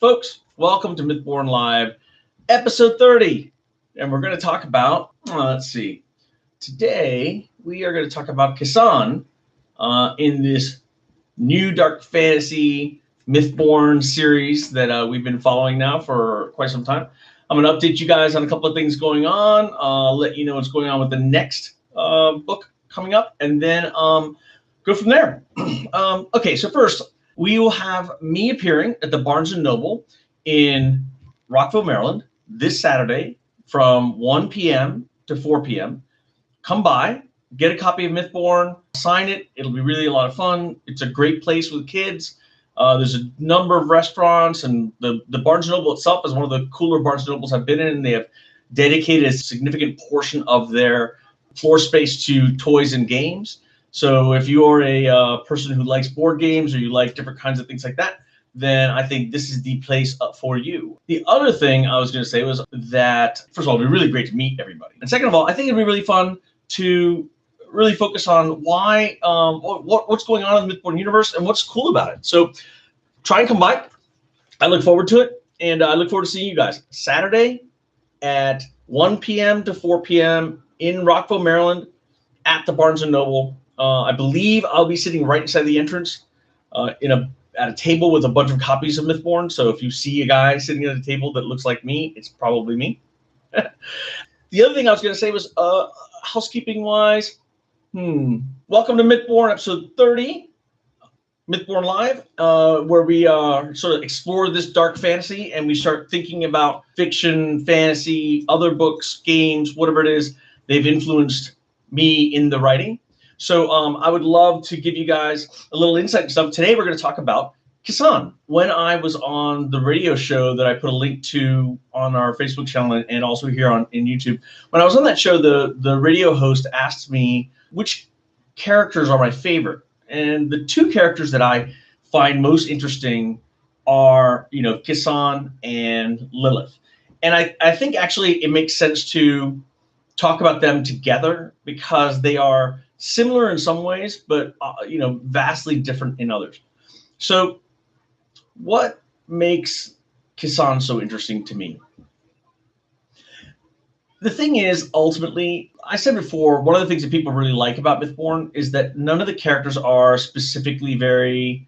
Folks, welcome to Mythborn Live, episode 30. And we're going to talk about, today we are going to talk about Kisan in this new dark fantasy Mythborn series that we've been following now for quite some time. I'm going to update you guys on a couple of things going on, let you know what's going on with the next book coming up, and then go from there. Okay, so first, we will have me appearing at the Barnes & Noble in Rockville, Maryland, this Saturday from 1 p.m. to 4 p.m. Come by, get a copy of Mythborn, sign it. It'll be really a lot of fun. It's a great place with kids. There's a number of restaurants, and the Barnes & Noble itself is one of the cooler Barnes & Nobles I've been in. They have dedicated a significant portion of their floor space to toys and games. So if you're a person who likes board games or you like different kinds of things like that, then I think this is the place for you. The other thing I was going to say was that, first of all, it'd be really great to meet everybody. And second of all, I think it'd be really fun to really focus on why, what's going on in the Mythborn universe and what's cool about it. So try and come by. I look forward to it. And I look forward to seeing you guys Saturday at 1 p.m. to 4 p.m. in Rockville, Maryland at the Barnes & Noble. I believe I'll be sitting right inside the entrance at a table with a bunch of copies of Mythborn. So if you see a guy sitting at a table that looks like me, it's probably me. The other thing I was going to say was housekeeping-wise, welcome to Mythborn episode 30, Mythborn Live, where we sort of explore this dark fantasy and we start thinking about fiction, fantasy, other books, games, whatever it is, they've influenced me in the writing. So I would love to give you guys a little insight and stuff. Today we're going to talk about Kisan. When I was on the radio show that I put a link to on our Facebook channel and also here in YouTube, when I was on that show, the radio host asked me which characters are my favorite. And the two characters that I find most interesting are, Kisan and Lilith. And I think actually it makes sense to talk about them together because they are similar in some ways, but vastly different in others. So what makes Kisan so interesting to me? The thing is, ultimately, I said before, one of the things that people really like about Mythborn is that none of the characters are specifically very,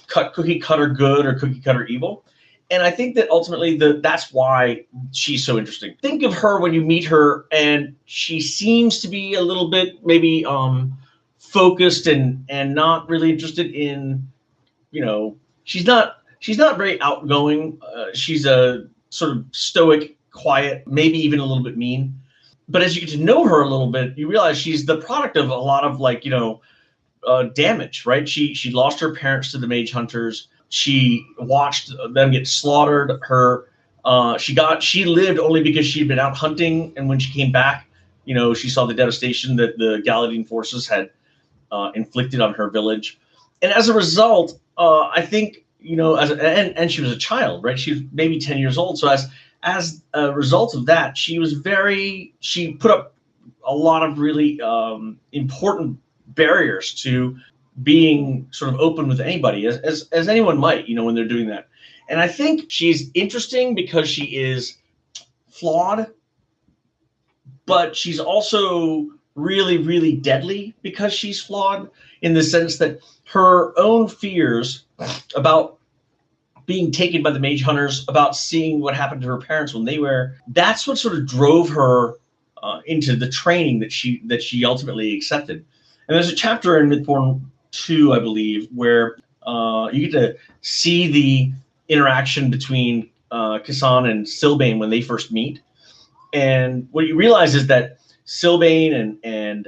cookie cutter good or cookie cutter evil. And I think that ultimately that's why she's so interesting. Think of her when you meet her, and she seems to be a little bit maybe focused and not really interested in, she's not very outgoing. She's a sort of stoic, quiet, maybe even a little bit mean. But as you get to know her a little bit, you realize she's the product of a lot of damage, right? She lost her parents to the mage hunters. She watched them get slaughtered. She lived only because she'd been out hunting, and when she came back, she saw the devastation that the Galadine forces had inflicted on her village, and as a result, I think and she was a child, right? She was maybe 10 years old. So as a result of that, she put up a lot of really important barriers to being sort of open with anybody, as anyone might, when they're doing that. And I think she's interesting because she is flawed, but she's also really, really deadly because she's flawed in the sense that her own fears about being taken by the mage hunters, about seeing what happened to her parents when they were, that's what sort of drove her into the training that she ultimately accepted. And there's a chapter in Mythborn 2, I believe, where you get to see the interaction between Kisan and Sylvain when they first meet. And what you realize is that Sylvain and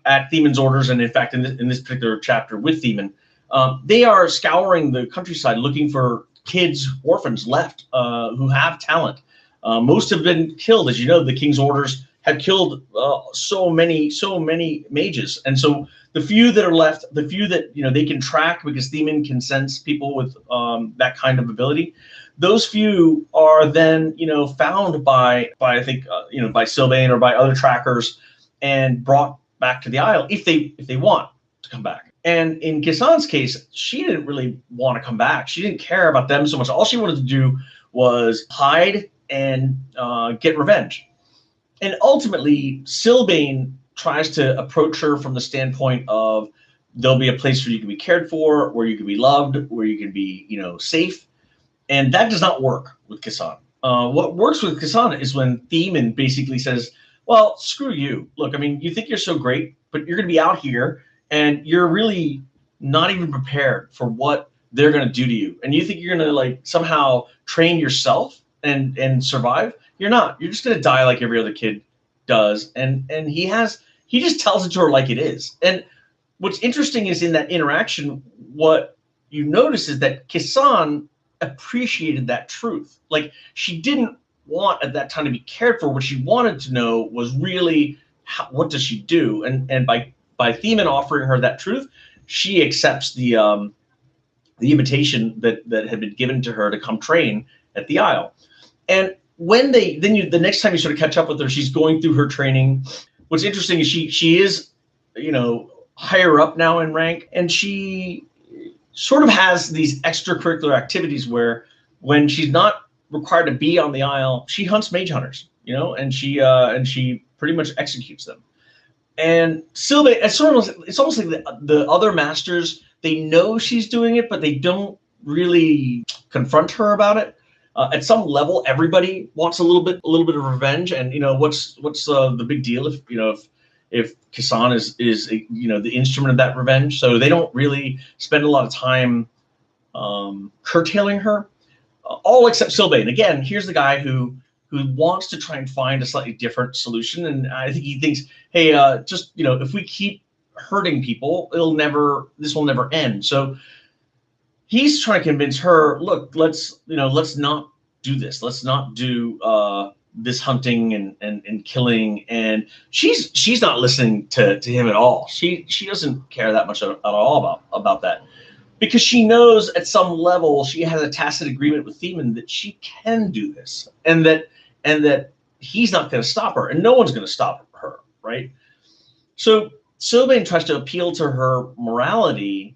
at Themon's orders, and in fact in this particular chapter with Themon, they are scouring the countryside looking for kids, orphans left who have talent. Most have been killed. As you know, the king's orders have killed so many mages. And so the few that are left, the few that they can track, because Themon can sense people with that kind of ability, those few are then found by I think by Sylvain or by other trackers and brought back to the Isle if they want to come back. And in Kisan's case, she didn't really want to come back. She didn't care about them so much. All she wanted to do was hide and get revenge. And ultimately, Sylvain tries to approach her from the standpoint of there'll be a place where you can be cared for, where you can be loved, where you can be, safe. And that does not work with Kisan. What works with Kisan is when Themen basically says, well, screw you. Look, I mean, you think you're so great, but you're going to be out here and you're really not even prepared for what they're going to do to you. And you think you're going to like somehow train yourself and survive. You're not. You're just going to die like every other kid does. And he just tells it to her like it is. And what's interesting is in that interaction, what you notice is that Kisan appreciated that truth. Like, she didn't want at that time to be cared for. What she wanted to know was really what does she do? And by Themen offering her that truth, she accepts the invitation that had been given to her to come train at the Isle. And when the next time you sort of catch up with her, she's going through her training. What's interesting is she is, higher up now in rank, and she sort of has these extracurricular activities where when she's not required to be on the Isle, she hunts mage hunters, and she pretty much executes them. And Sylvain, it's almost like the other masters, they know she's doing it, but they don't really confront her about it. At some level, everybody wants a little bit of revenge, and what's the big deal if Kisan is the instrument of that revenge? So they don't really spend a lot of time curtailing her, all except Sylvain. Again, here's the guy who wants to try and find a slightly different solution, and I think he thinks, hey, just if we keep hurting people, this will never end. So he's trying to convince her, look, let's not do this. Let's not do this hunting and killing. And she's not listening to him at all. She doesn't care that much at all about that, because she knows at some level she has a tacit agreement with Themen that she can do this, and that he's not going to stop her, and no one's going to stop her, right? So Sylvain tries to appeal to her morality,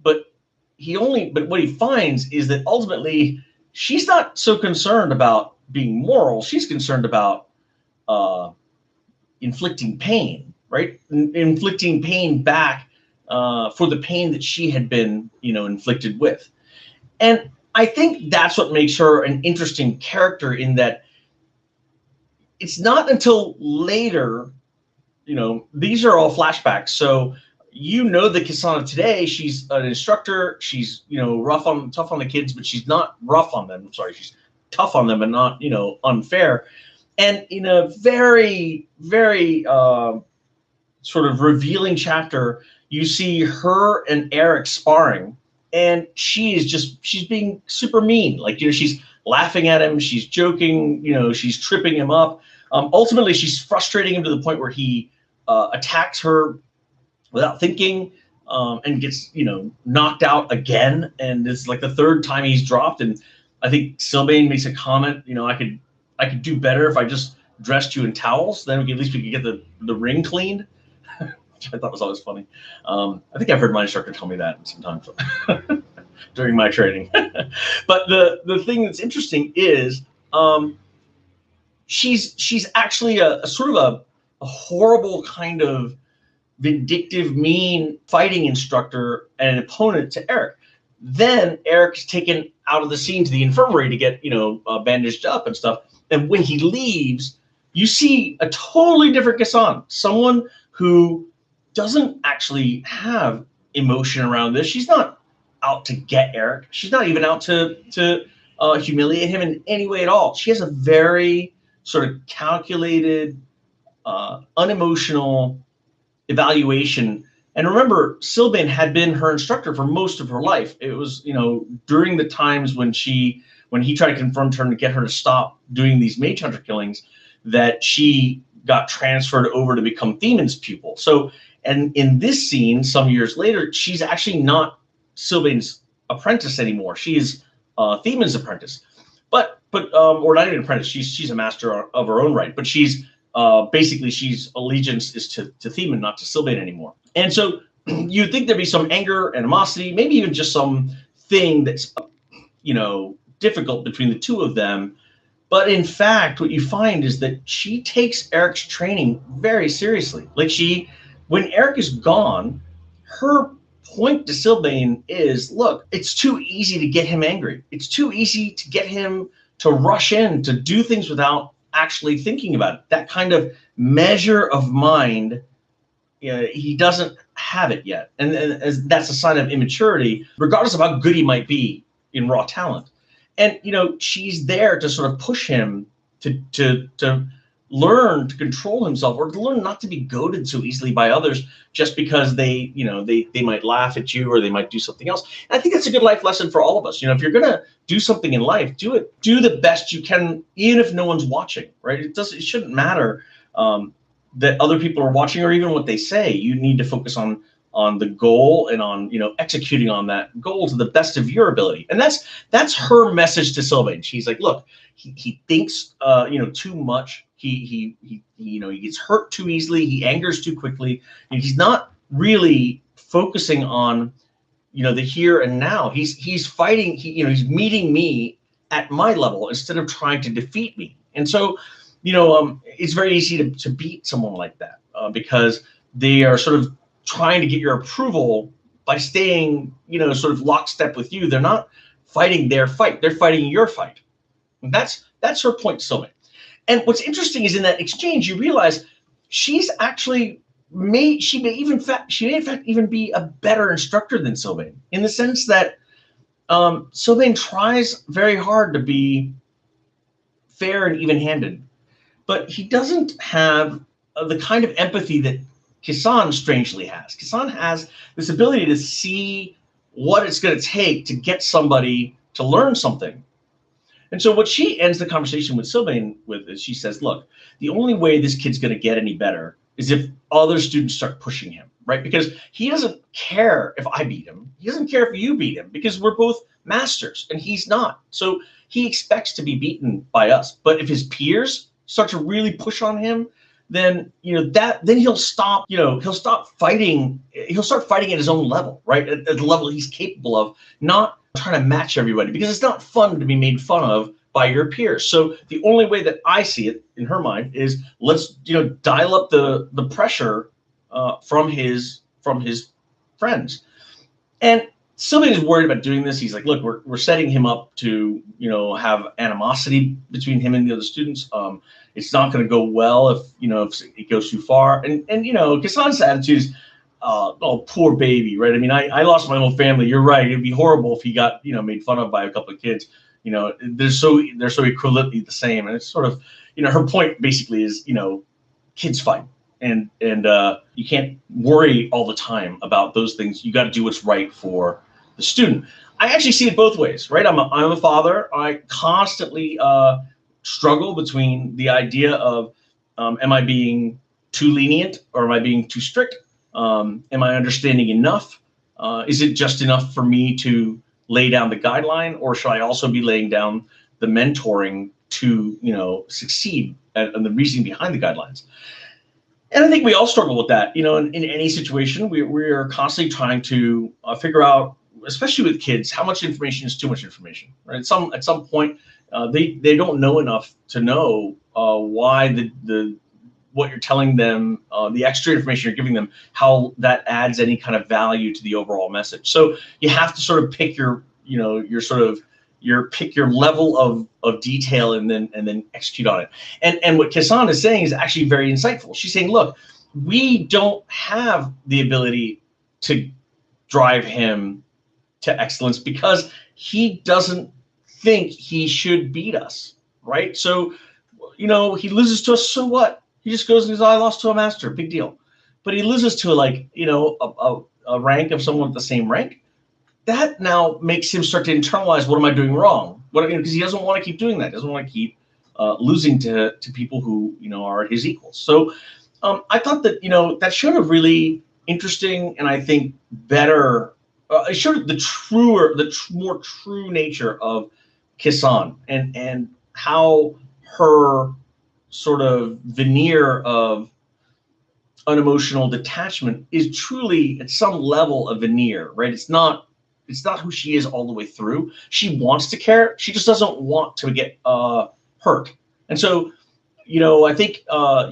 but what he finds is that ultimately she's not so concerned about being moral. She's concerned about inflicting pain, right? Inflicting pain back for the pain that she had been, inflicted with. And I think that's what makes her an interesting character, in that it's not until later, these are all flashbacks. So the Kisan today, she's an instructor. She's, tough on the kids, but she's not rough on them. I'm sorry, she's tough on them and not, unfair. And in a very, very sort of revealing chapter, you see her and Eric sparring, and she's being super mean. Like, she's laughing at him, she's joking, she's tripping him up. Ultimately, she's frustrating him to the point where he attacks her without thinking, and gets knocked out again. And it's like the third time he's dropped. And I think Sylvain makes a comment, I could do better if I just dressed you in towels. Then at least we could get the ring cleaned. Which I thought was always funny. I think I've heard my instructor tell me that sometimes during my training. But the thing that's interesting is she's actually a sort of a horrible kind of vindictive, mean fighting instructor and an opponent to Eric. Then Eric's taken out of the scene to the infirmary to get bandaged up and stuff. And when he leaves, you see a totally different Kisan, someone who doesn't actually have emotion around this. She's not out to get Eric. She's not even out to humiliate him in any way at all. She has a very sort of calculated, unemotional evaluation. And remember, Sylvain had been her instructor for most of her life. It was, during the times when he tried to confront her and get her to stop doing these mage hunter killings, that she got transferred over to become Themen's pupil. So, and in this scene, some years later, she's actually not Sylvain's apprentice anymore. She is Themen's apprentice, but or not even apprentice. She's a master of her own right. But she's basically, she's allegiance is to Themen, not to Sylvain anymore. And so you'd think there'd be some anger, animosity, maybe even just some thing that's, difficult between the two of them. But in fact, what you find is that she takes Eric's training very seriously. Like when Eric is gone, her point to Sylvain is, look, it's too easy to get him angry. It's too easy to get him to rush in, to do things without actually thinking about it. That kind of measure of mind, he doesn't have it yet. And as that's a sign of immaturity, regardless of how good he might be in raw talent. And, she's there to sort of push him to learn to control himself, or to learn not to be goaded so easily by others just because they might laugh at you, or they might do something else. And I think that's a good life lesson for all of us. If you're going to do something in life, do the best you can, even if no one's watching, right? It shouldn't matter that other people are watching, or even what they say. You need to focus on the goal, and on executing on that goal to the best of your ability. And that's her message to Sylvain. She's like, look, he thinks too much. He gets hurt too easily. He angers too quickly. And he's not really focusing on the here and now. He's fighting. He's meeting me at my level instead of trying to defeat me. And so it's very easy to beat someone like that because they are sort of trying to get your approval by staying, sort of lockstep with you. They're not fighting their fight. They're fighting your fight. And that's her point to Sylvain. And what's interesting is in that exchange, you realize she's actually she may in fact even be a better instructor than Sylvain, in the sense that Sylvain tries very hard to be fair and even-handed, but he doesn't have the kind of empathy that Kisan strangely has. Kisan has this ability to see what it's going to take to get somebody to learn something. And so what she ends the conversation with Sylvain with is she says, look, the only way this kid's going to get any better is if other students start pushing him, right? Because he doesn't care if I beat him. He doesn't care if you beat him, because we're both masters and he's not. So he expects to be beaten by us. But if his peers start to really push on him, then then he'll stop, he'll stop fighting. He'll start fighting at his own level, right? At the level he's capable of, not trying to match everybody, because it's not fun to be made fun of by your peers. So the only way that I see it in her mind is, let's dial up the pressure from his friends. And Sylvain is worried about doing this. He's like, look, we're setting him up to have animosity between him and the other students. It's not going to go well if it goes too far. And Kisan's attitude is, oh, poor baby, right? I mean, I lost my whole family. You're right. It'd be horrible if he got made fun of by a couple of kids. They're so equivalently the same. And it's sort of her point basically is kids fight, and you can't worry all the time about those things. You got to do what's right for the student. I actually see it both ways, right? I'm a father. I constantly struggle between the idea of am I being too lenient, or am I being too strict? Am I understanding enough? Is it just enough for me to lay down the guideline, or should I also be laying down the mentoring to succeed, and the reasoning behind the guidelines? And I think we all struggle with that. In any situation, we are constantly trying to figure out, especially with kids, how much information is too much information, right? At some point, they don't know enough to know why what you're telling them, the extra information you're giving them, how that adds any kind of value to the overall message. So you have to sort of pick your level of detail, and then execute on it. And what Kisan is saying is actually very insightful. She's saying, look, we don't have the ability to drive him to excellence because he doesn't think he should beat us, right? So, he loses to us, so what? He just goes and says, I lost to a master, big deal. But he loses to a rank of someone with the same rank. That now makes him start to internalize, what am I doing wrong? Because he doesn't want to keep doing that. He doesn't want to keep losing to people who are his equals. So I thought that that showed a really interesting, and I think better. It showed the more true nature of Kisan, and how her sort of veneer of unemotional detachment is truly at some level a veneer, right? It's not who she is all the way through. She wants to care. She just doesn't want to get hurt. And so, I think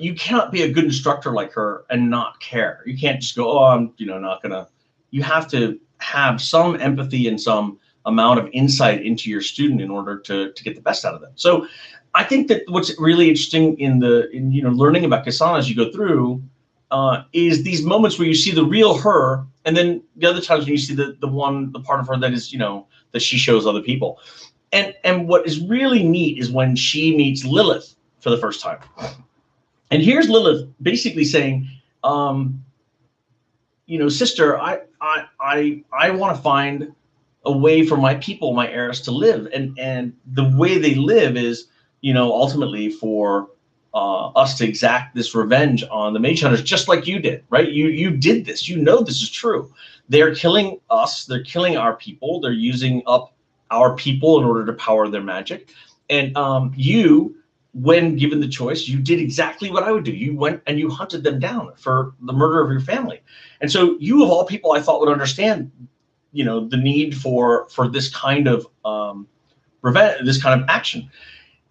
you cannot be a good instructor like her and not care. You can't just go, oh, I'm, not gonna. You have to have some empathy and some amount of insight into your student in order to get the best out of them. So I think that what's really interesting in learning about Kisan as you go through is these moments where you see the real her, and then the other times when you see the part of her that is, that she shows other people. And what is really neat is when she meets Lilith for the first time. And here's Lilith basically saying, sister, I want to find a way for my people, my heirs, to live. And the way they live is, ultimately for us to exact this revenge on the mage hunters, just like you did, right? You did this. This is true. They're killing us. They're killing our people. They're using up our people in order to power their magic. And you, when given the choice, you did exactly what I would do. You went and you hunted them down for the murder of your family. And so you, of all people, I thought would understand, the need for this kind of revenge, this kind of action.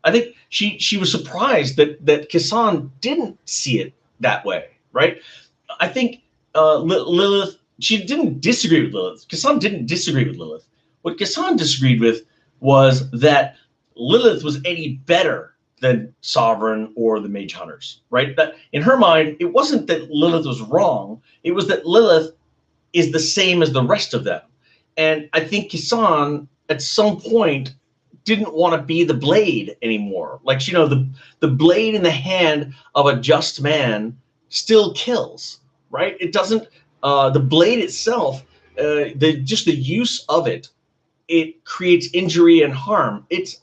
I think she was surprised that Kisan didn't see it that way, right? I think Lilith, she didn't disagree with Lilith. Kisan didn't disagree with Lilith. What Kisan disagreed with was that Lilith was any better than Sovereign or the Mage Hunters, right? That in her mind, it wasn't that Lilith was wrong. It was that Lilith is the same as the rest of them. And I think Kisan, at some point, didn't want to be the blade anymore. Like, the blade in the hand of a just man still kills, right? It doesn't, the blade itself, just the use of it, it creates injury and harm. It's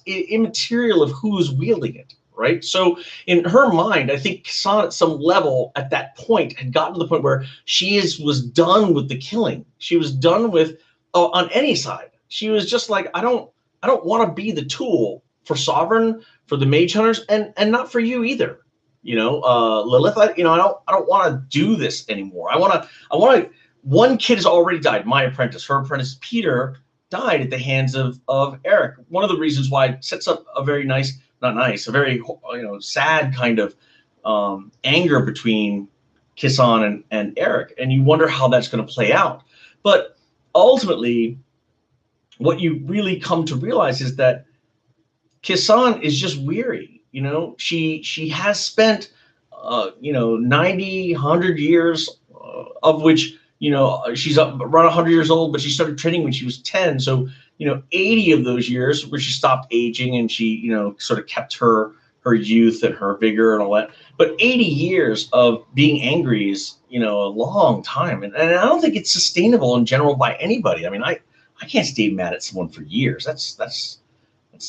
immaterial of who's wielding it, right? So in her mind, I think Kisan at some level at that point had gotten to the point where she was done with the killing. She was done with, on any side. She was just like, I don't want to be the tool for Sovereign, for the Mage Hunters, and not for you either. Lilith, I don't want to do this anymore. I want to, one kid has already died, my apprentice. Her apprentice, Peter, died at the hands of Eric. One of the reasons why it sets up a very nice, not nice, a very, sad kind of anger between Kisan and Eric. And you wonder how that's going to play out. But ultimately, what you really come to realize is that Kisan is just weary. She has spent 90, 100 years, of which, she's around 100 years old, but she started training when she was 10. So, 80 of those years where she stopped aging and she, sort of kept her youth and her vigor and all that. But 80 years of being angry is, a long time. And I don't think it's sustainable in general by anybody. I mean, I can't stay mad at someone for years. That's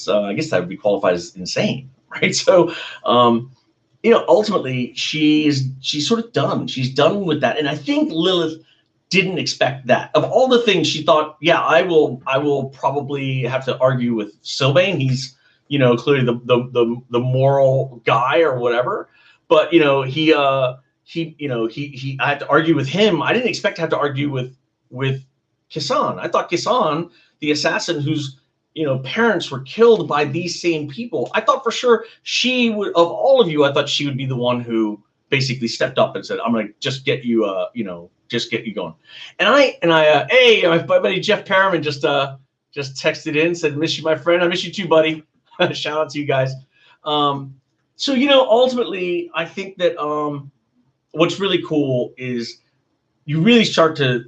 I guess that would be qualified as insane, right? So, ultimately she's sort of done. She's done with that. And I think Lilith didn't expect that. Of all the things she thought, yeah, I will probably have to argue with Sylvain. He's, clearly the moral guy or whatever. But, I had to argue with him. I didn't expect to have to argue with Kisan. I thought Kisan, the assassin whose parents were killed by these same people, I thought for sure she would, of all of you, I thought she would be the one who basically stepped up and said, I'm going to just get you, just get you going. Hey, my buddy Jeff Perriman just texted in, said, miss you, my friend. I miss you too, buddy. Shout out to you guys. So, ultimately, I think that what's really cool is you really start to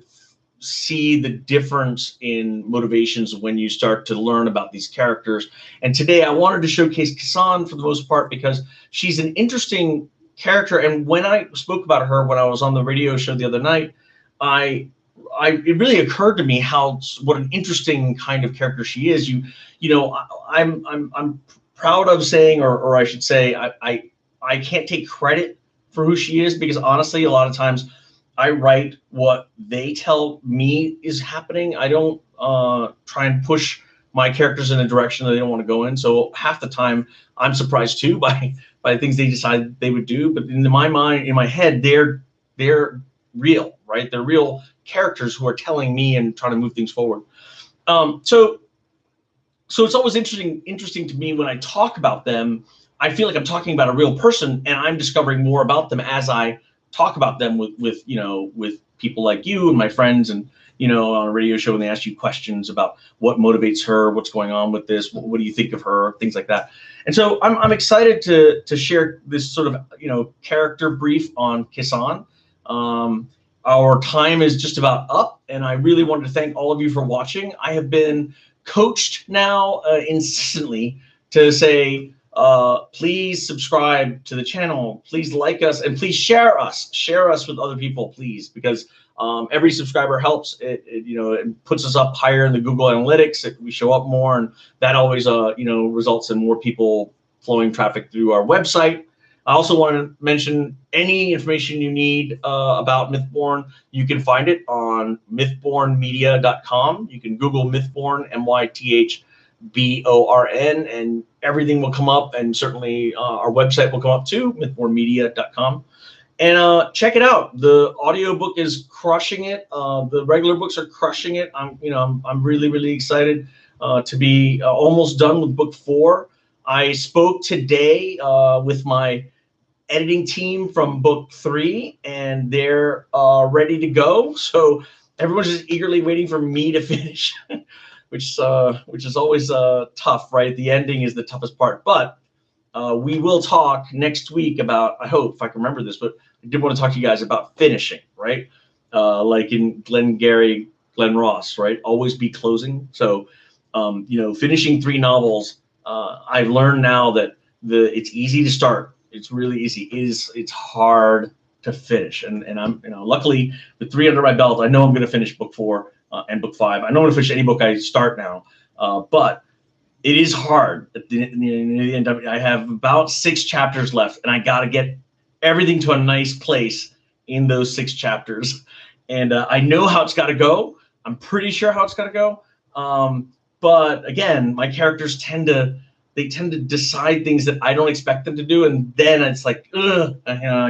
see the difference in motivations when you start to learn about these characters. And today I wanted to showcase Kisan for the most part because she's an interesting character. And when I spoke about her when I was on the radio show the other night, it really occurred to me what an interesting kind of character she is. I'm proud of saying, or I should say, I can't take credit for who she is because honestly, a lot of times I write what they tell me is happening. I don't try and push my characters in a direction that they don't want to go in. So half the time I'm surprised too by the things they decide they would do. But in my mind, in my head, they're real, right? They're real characters who are telling me and trying to move things forward. So it's always interesting to me when I talk about them. I feel like I'm talking about a real person, and I'm discovering more about them as I talk about them with people like you and my friends, and on a radio show when they ask you questions about what motivates her, what's going on with this, what do you think of her, things like that. And so I'm excited to share this sort of character brief on Kisan. Our time is just about up, and I really wanted to thank all of you for watching. I have been coached now insistently to say, please subscribe to the channel, please like us, and please share us with other people, please, because every subscriber helps. It puts us up higher in the Google Analytics. We show up more, and that always results in more people flowing traffic through our website. I also want to mention any information you need about Mythborn. You can find it on mythbornmedia.com. You can Google Mythborn, MYTHBORN, and everything will come up. And certainly our website will come up too, mythbornmedia.com. And check it out. The audiobook is crushing it. The regular books are crushing it. I'm really, really excited to be almost done with book 4. I spoke today with my editing team from book 3, and they're ready to go. So everyone's just eagerly waiting for me to finish, which is always tough, right? The ending is the toughest part. But we will talk next week about, I hope, if I can remember this, but I did want to talk to you guys about finishing, right? Like in Glenn Ross, right? Always be closing. So, finishing 3 novels, I've learned now that it's easy to start. It's really easy. It's hard to finish. And I'm, luckily with 3 under my belt, I know I'm going to finish book 4 and book 5. I know I'm going to finish any book I start now, but it is hard. At the end, I have about 6 chapters left, and I got to get everything to a nice place in those 6 chapters. And I know how it's got to go. I'm pretty sure how it's got to go. But again, my characters tend to decide things that I don't expect them to do, and then it's like, I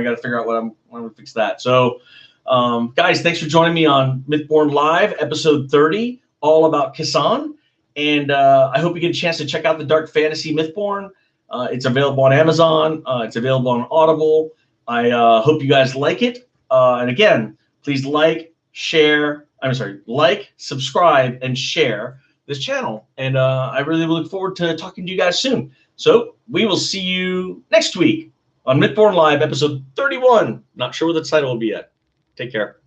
got to figure out what I'm going to fix that. So, guys, thanks for joining me on Mythborn Live, episode 30, all about Kisan. And I hope you get a chance to check out the dark fantasy Mythborn. It's available on Amazon. It's available on Audible. I hope you guys like it. And again, please like, subscribe, and share this channel. And I really look forward to talking to you guys soon. So we will see you next week on Mythborn Live, episode 31. Not sure what the title will be yet. Take care.